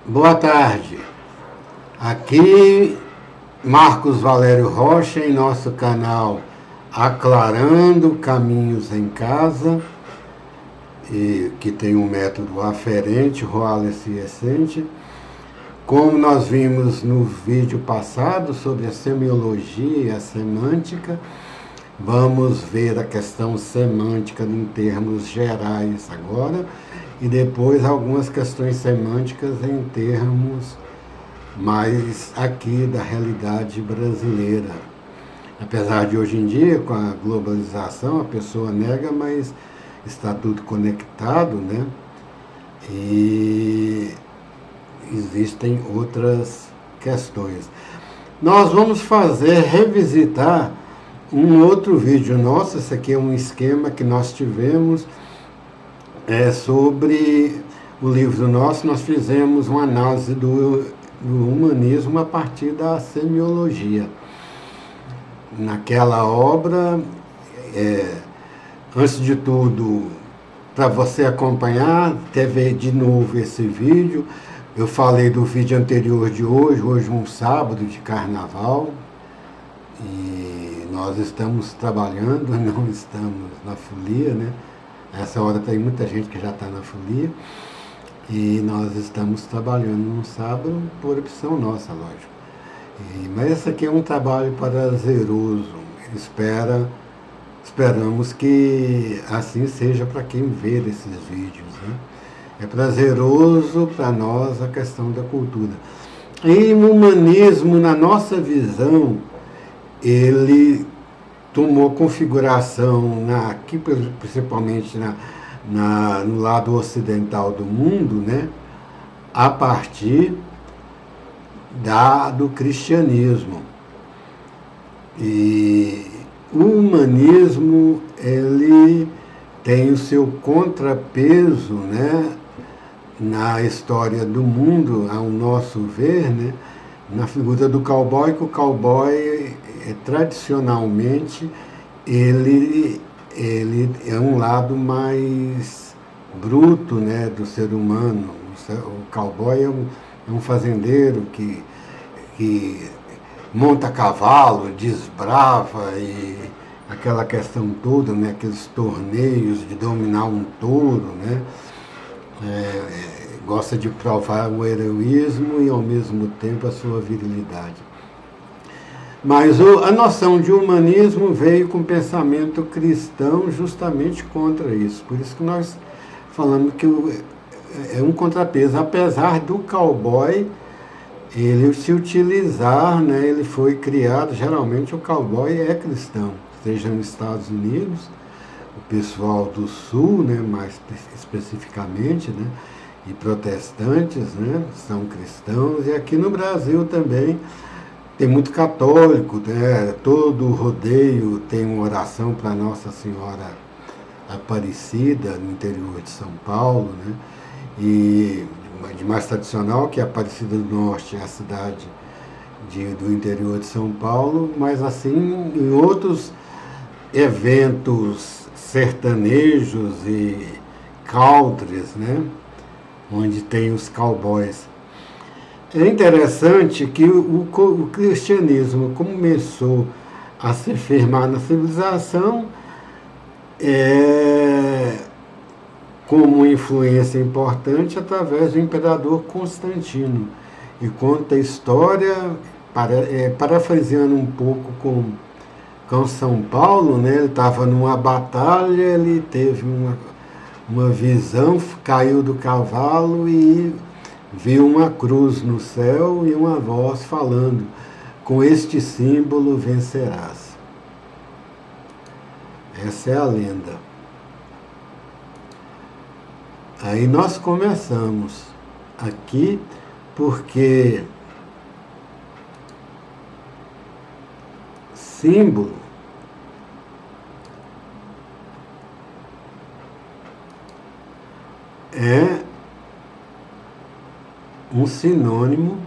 Boa tarde. Aqui Marcos Valério Rocha em nosso canal Aclarando Caminhos em Casa, que tem um método aferente, Wallace e Essence. Como nós vimos no vídeo passado sobre a semiologia e a semântica, vamos ver a questão semântica em termos gerais agora, e depois algumas questões semânticas em termos mais aqui da realidade brasileira. Apesar de hoje em dia, com a globalização, a pessoa nega, mas está tudo conectado, né? E existem outras questões. Nós vamos revisitar um outro vídeo nosso. Esse aqui é um esquema que nós tivemos sobre o livro nosso. Nós fizemos uma análise do humanismo a partir da semiologia. Naquela obra, antes de tudo, para você acompanhar, teve de novo esse vídeo. Eu falei do vídeo anterior de hoje um sábado de carnaval, e nós estamos trabalhando, não estamos na folia, né? Essa hora tem muita gente que já está na folia, e nós estamos trabalhando no sábado por opção nossa, lógico. Mas esse aqui é um trabalho prazeroso. Esperamos que assim seja para quem vê esses vídeos, né? É prazeroso para nós a questão da cultura. E o humanismo, na nossa visão, ele tomou configuração aqui, principalmente no lado ocidental do mundo, né? A partir do cristianismo. E o humanismo, ele tem o seu contrapeso, né, na história do mundo, ao nosso ver, né, na figura do cowboy, que o cowboy, tradicionalmente, ele é um lado mais bruto, né, do ser humano. O cowboy é um fazendeiro que monta cavalo, desbrava, e aquela questão toda, né, aqueles torneios de dominar um touro, né, gosta de provar o heroísmo e ao mesmo tempo a sua virilidade. Mas a noção de humanismo veio com o pensamento cristão justamente contra isso. Por isso que nós falamos que é um contrapeso, apesar do cowboy ele se utilizar, né, ele foi criado, geralmente o cowboy é cristão, seja nos Estados Unidos, o pessoal do sul, né, mais especificamente, né, e protestantes, né, são cristãos, e aqui no Brasil também tem muito católico, né, todo rodeio tem uma oração para Nossa Senhora Aparecida, no interior de São Paulo, né, e de mais tradicional, que é Aparecida do Norte, é a cidade do interior de São Paulo, mas assim, em outros eventos sertanejos e countries, né, onde tem os cowboys. É interessante que o cristianismo começou a se firmar na civilização, como uma influência importante através do imperador Constantino. E conta a história, parafraseando um pouco com São Paulo, né? Ele estava numa batalha, ele teve uma visão, caiu do cavalo e viu uma cruz no céu e uma voz falando: com este símbolo vencerás. Essa é a lenda. Aí nós começamos aqui porque símbolo é um sinônimo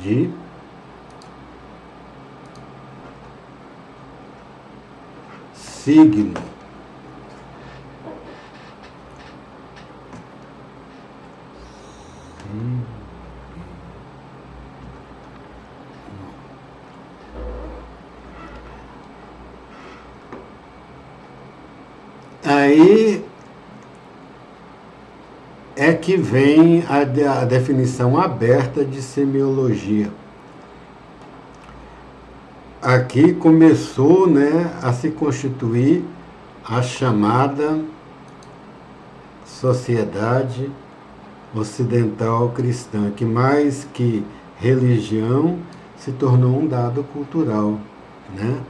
de signo. Aí é que vem a definição aberta de semiologia. Aqui começou, né, a se constituir a chamada sociedade ocidental cristã, que mais que religião se tornou um dado cultural, né?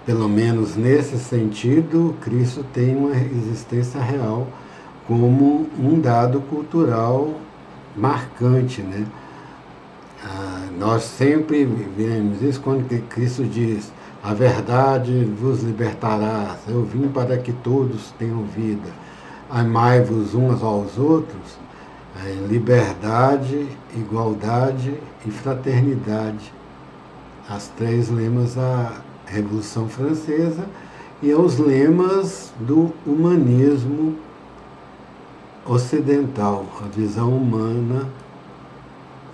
Pelo menos nesse sentido, Cristo tem uma existência real como um dado cultural marcante, né? Nós sempre vemos isso quando Cristo diz: a verdade vos libertará, eu vim para que todos tenham vida, amai-vos uns aos outros, liberdade, igualdade e fraternidade, as três lemas da Revolução Francesa e os lemas do humanismo ocidental, a visão humana,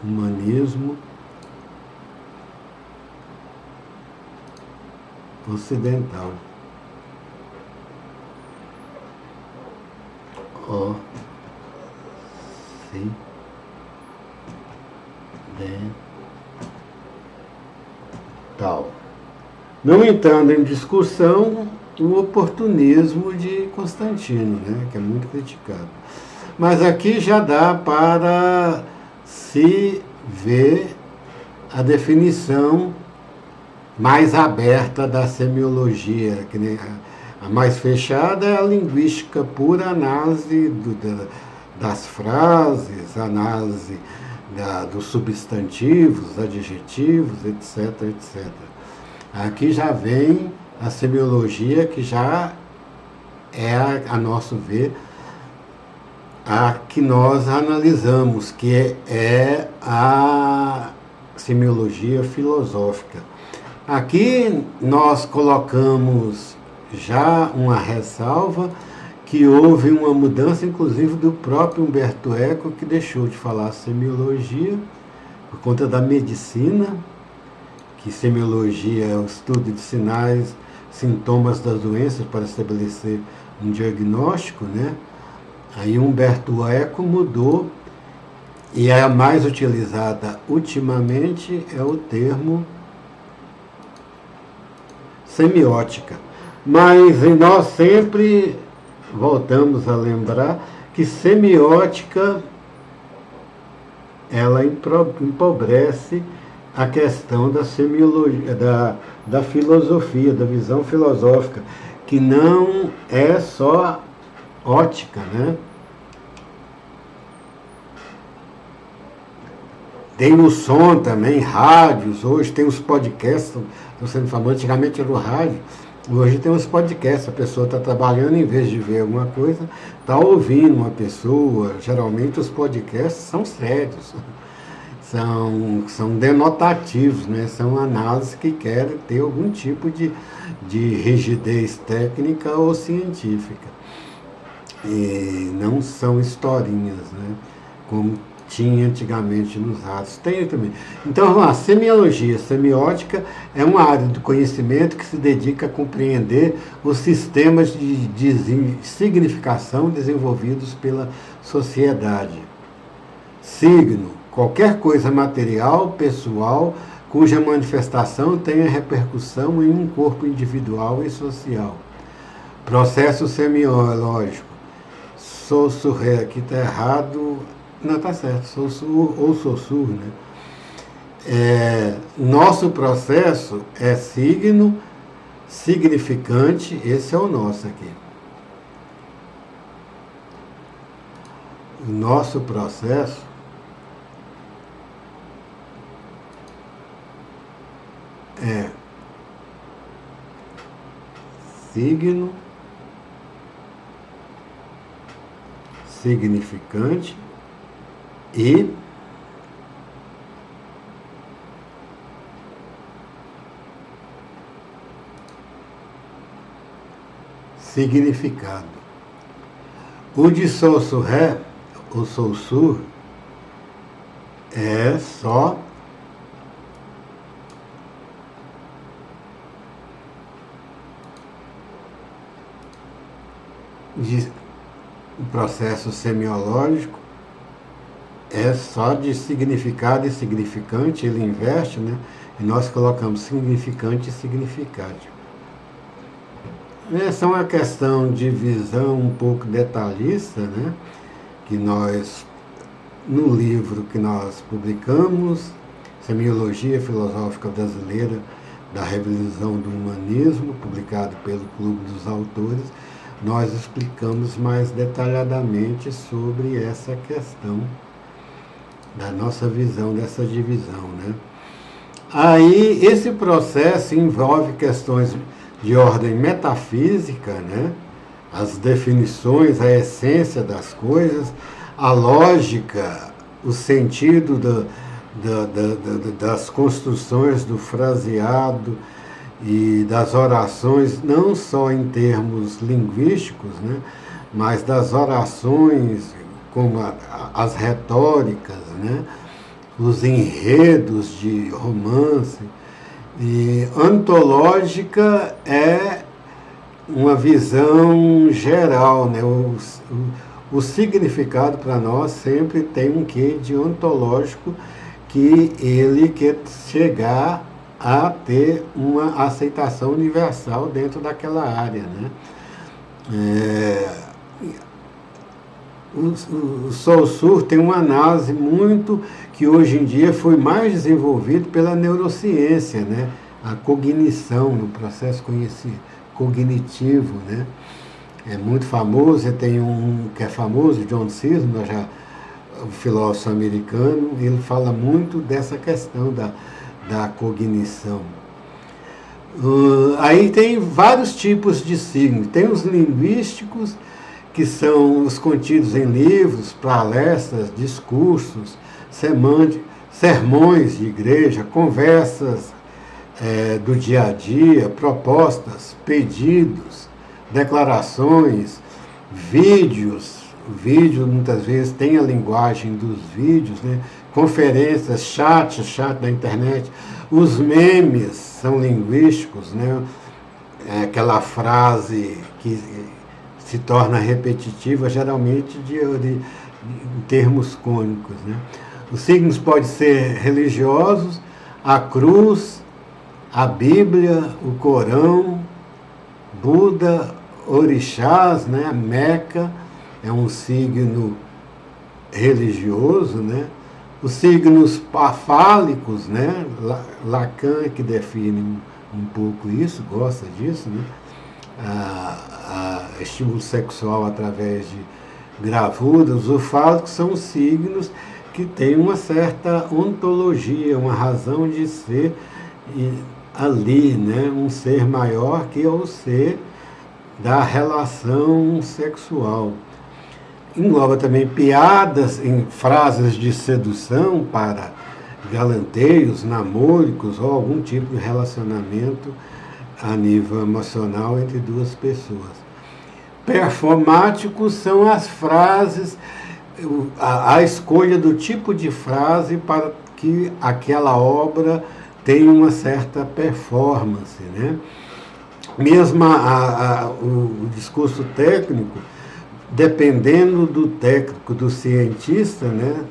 humanismo ocidental. Ocidental. Não entrando em discussão o oportunismo de Constantino, né, que é muito criticado. Mas aqui já dá para se ver a definição mais aberta da semiologia, que nem a mais fechada é a linguística pura, análise das frases, análise dos substantivos, adjetivos, etc, etc. Aqui já vem a semiologia, que já é, a nosso ver, a que nós analisamos, que é a semiologia filosófica. Aqui nós colocamos já uma ressalva que houve uma mudança, inclusive, do próprio Humberto Eco, que deixou de falar semiologia por conta da medicina, que semiologia é o estudo de sinais, sintomas das doenças para estabelecer um diagnóstico, né? Aí Humberto Eco mudou, e a mais utilizada ultimamente é o termo semiótica. Mas nós sempre voltamos a lembrar que semiótica ela empobrece a questão da semiologia, da filosofia, da visão filosófica, que não é só ótica, né? Tem o som também, rádios, hoje tem os podcasts, estão sendo famosos, antigamente era o rádio, hoje tem os podcasts, a pessoa está trabalhando, em vez de ver alguma coisa, está ouvindo uma pessoa. Geralmente os podcasts são sérios, são denotativos, né? São análises que querem ter algum tipo de rigidez técnica ou científica. E não são historinhas, né? Como tinha antigamente nos rádios. Tem também. Então, vamos lá, semiologia, semiótica é uma área do conhecimento que se dedica a compreender os sistemas de significação desenvolvidos pela sociedade. Signo, qualquer coisa material, pessoal, cuja manifestação tenha repercussão em um corpo individual e social. Processo semiológico. Saussure, aqui está errado. Não, está certo, Saussure, né? Nosso processo é signo, significante, esse é o nosso aqui. O nosso processo é signo, significante e significado. O de Saussure, o Saussure, é só o processo semiológico é só de significado e significante, ele inverte, né? E nós colocamos significante e significante. Essa é uma questão de visão um pouco detalhista, né? Que nós, no livro que nós publicamos, Semiologia Filosófica Brasileira da Revisão do Humanismo, publicado pelo Clube dos Autores, nós explicamos mais detalhadamente sobre essa questão da nossa visão dessa divisão, né? Aí, esse processo envolve questões de ordem metafísica, né? As definições, a essência das coisas, a lógica, o sentido das construções do fraseado e das orações, não só em termos linguísticos, né? Mas das orações, como as retóricas, né? Os enredos de romance. E ontológica é uma visão geral, né? O significado para nós sempre tem um quê de ontológico, que ele quer chegar a ter uma aceitação universal dentro daquela área, né? O Saussure tem uma análise muito que hoje em dia foi mais desenvolvido pela neurociência, né? A cognição, no processo cognitivo, né? É muito famoso, você tem um que é famoso, John Searle, o filósofo americano, ele fala muito dessa questão da cognição. Aí tem vários tipos de signos, tem os linguísticos, que são os contidos em livros, palestras, discursos, sermões de igreja, conversas do dia a dia, propostas, pedidos, declarações, vídeos. O vídeo muitas vezes tem a linguagem dos vídeos, né? Conferências, chat da internet. Os memes são linguísticos, né? Aquela frase que se torna repetitiva, geralmente em termos cônicos, né? Os signos podem ser religiosos, a cruz, a Bíblia, o Corão, Buda, orixás, né? A Meca é um signo religioso, né? Os signos fálicos, né? Lacan, que define um pouco isso, gosta disso, né? Estímulo sexual através de gravuras. Os fálicos são signos que têm uma certa ontologia, uma razão de ser ali, né? Um ser maior que é o ser da relação sexual. Engloba também piadas em frases de sedução para galanteios, namóricos ou algum tipo de relacionamento a nível emocional entre duas pessoas. Performáticos são as frases, a escolha do tipo de frase para que aquela obra tenha uma certa performance, né? Mesmo o discurso técnico, dependendo do técnico, do cientista, né?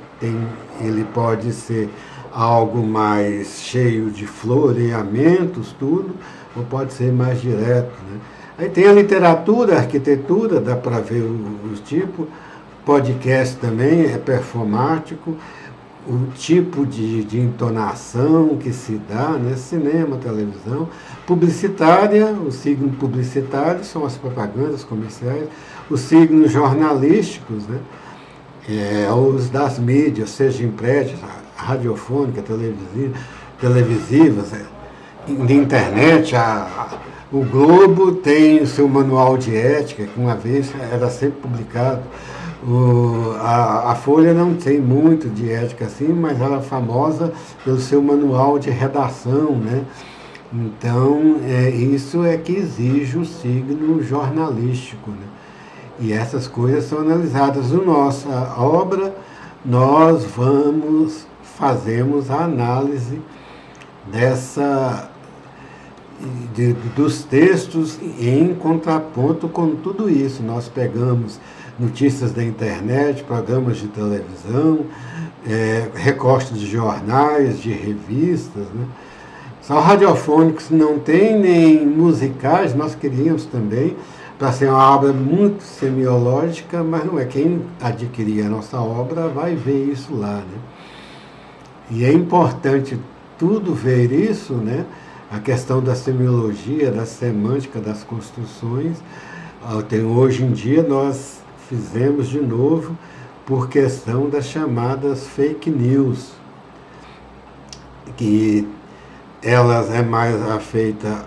Ele pode ser algo mais cheio de floreamentos, tudo, ou pode ser mais direto, né? Aí tem a literatura, a arquitetura, dá para ver os tipos. Podcast também é performático, o tipo de entonação que se dá, né? Cinema, televisão. Publicitária, o signo publicitário são as propagandas comerciais. Os signos jornalísticos, né? Os das mídias, seja impressas, radiofônica, televisivas, de internet. O Globo tem o seu manual de ética, que uma vez era sempre publicado. A Folha não tem muito de ética assim, mas ela é famosa pelo seu manual de redação, né? Então, isso é que exige o signo jornalístico, né? E essas coisas são analisadas. Na nossa obra, nós fazemos a análise dos textos em contraponto com tudo isso. Nós pegamos notícias da internet, programas de televisão, recortes de jornais, de revistas, né? Só radiofônicos não tem, nem musicais, nós queríamos também, para ser uma obra muito semiológica, mas não é. Quem adquirir a nossa obra vai ver isso lá, né? E é importante tudo ver isso, né? A questão da semiologia, da semântica, das construções. Hoje em dia nós fizemos de novo por questão das chamadas fake news, que elas é mais afeita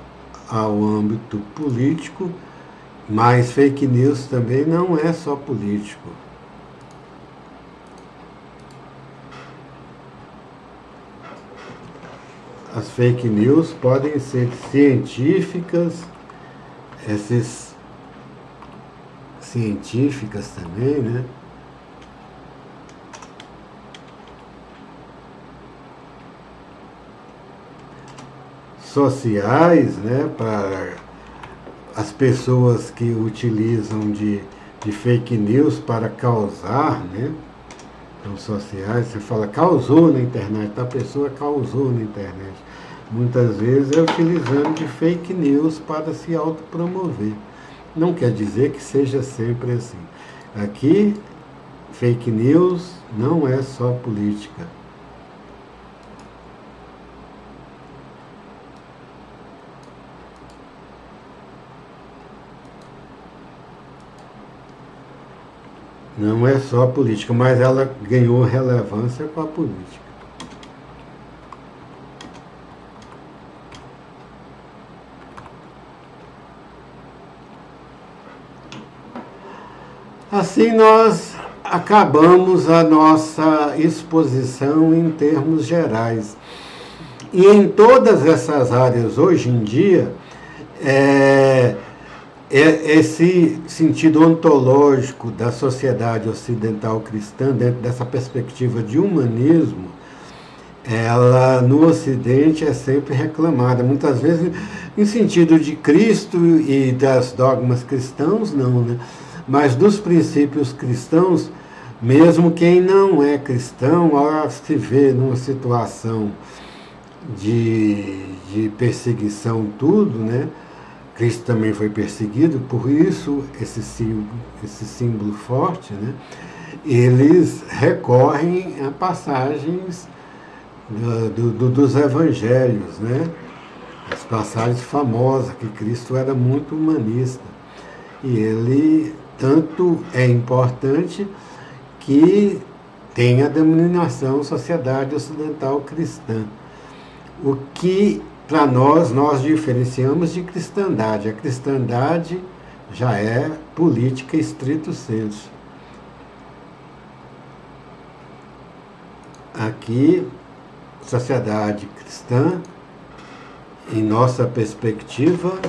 ao âmbito político, mas fake news também não é só político. As fake news podem ser científicas, essas científicas também, né? Sociais, né? Para as pessoas que utilizam de fake news para causar, né? Então, sociais, você fala, causou na internet, a pessoa causou na internet. Muitas vezes é utilizando de fake news para se autopromover. Não quer dizer que seja sempre assim. Aqui, fake news não é só política. Não é só política, mas ela ganhou relevância com a política. Assim nós acabamos a nossa exposição em termos gerais. E em todas essas áreas hoje em dia, esse sentido ontológico da sociedade ocidental cristã, dentro dessa perspectiva de humanismo, ela no Ocidente é sempre reclamada. Muitas vezes em sentido de Cristo e das dogmas cristãos, não, né? Mas dos princípios cristãos, mesmo quem não é cristão, ao se vê numa situação de perseguição, tudo, né? Cristo também foi perseguido, por isso esse símbolo forte, né? Eles recorrem a passagens dos evangelhos, né? As passagens famosas, que Cristo era muito humanista. E ele tanto é importante que tem a denominação Sociedade Ocidental Cristã. O que para nós diferenciamos de cristandade. A cristandade já é política estrito sensu. Aqui, sociedade cristã, em nossa perspectiva,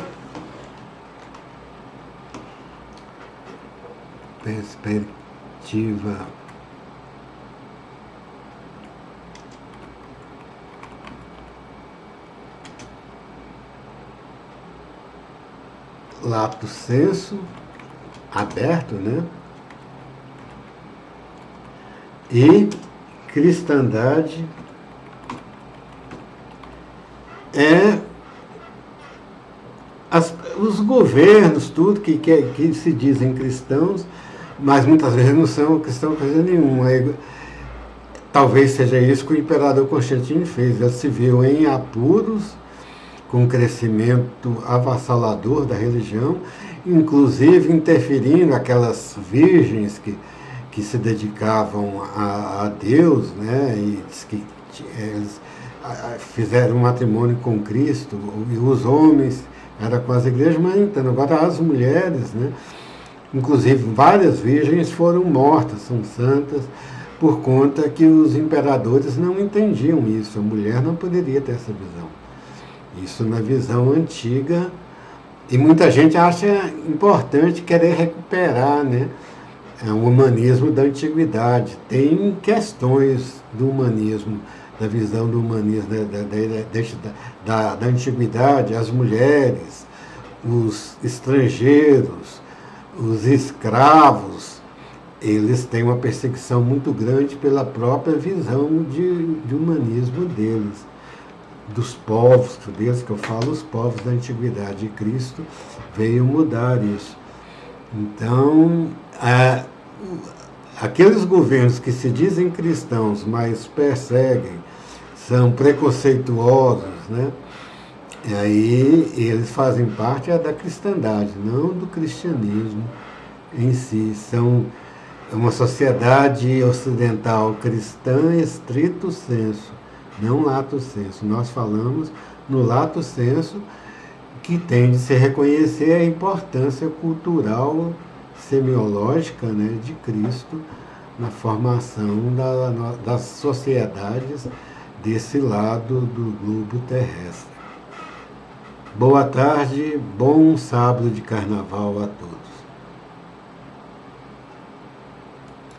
lato sensu, aberto, né? E cristandade os governos, tudo que se dizem cristãos, mas muitas vezes não são cristãos coisa nenhuma. Talvez seja isso que o imperador Constantino fez. Ele se viu em apuros, com um crescimento avassalador da religião, inclusive interferindo aquelas virgens que se dedicavam a Deus, né? E que eles fizeram um matrimônio com Cristo, e os homens era com as igrejas, mas então, agora as mulheres, né? Inclusive várias virgens foram mortas, são santas, por conta que os imperadores não entendiam isso. A mulher não poderia ter essa visão. Isso na visão antiga, e muita gente acha importante querer recuperar, né, o humanismo da antiguidade. Tem questões do humanismo da visão do humanismo da antiguidade, as mulheres, os estrangeiros, os escravos, eles têm uma perseguição muito grande pela própria visão de humanismo deles, dos povos deles, que eu falo, os povos da antiguidade. E Cristo veio mudar isso. Então, aqueles governos que se dizem cristãos, mas perseguem, são preconceituosos, né? E aí eles fazem parte da cristandade, não do cristianismo em si. São uma sociedade ocidental cristã estrito sensu, não lato sensu. Nós falamos no lato sensu, que tem de se reconhecer a importância cultural, semiológica, né, de Cristo na formação das sociedades desse lado do globo terrestre. Boa tarde, bom sábado de carnaval a todos.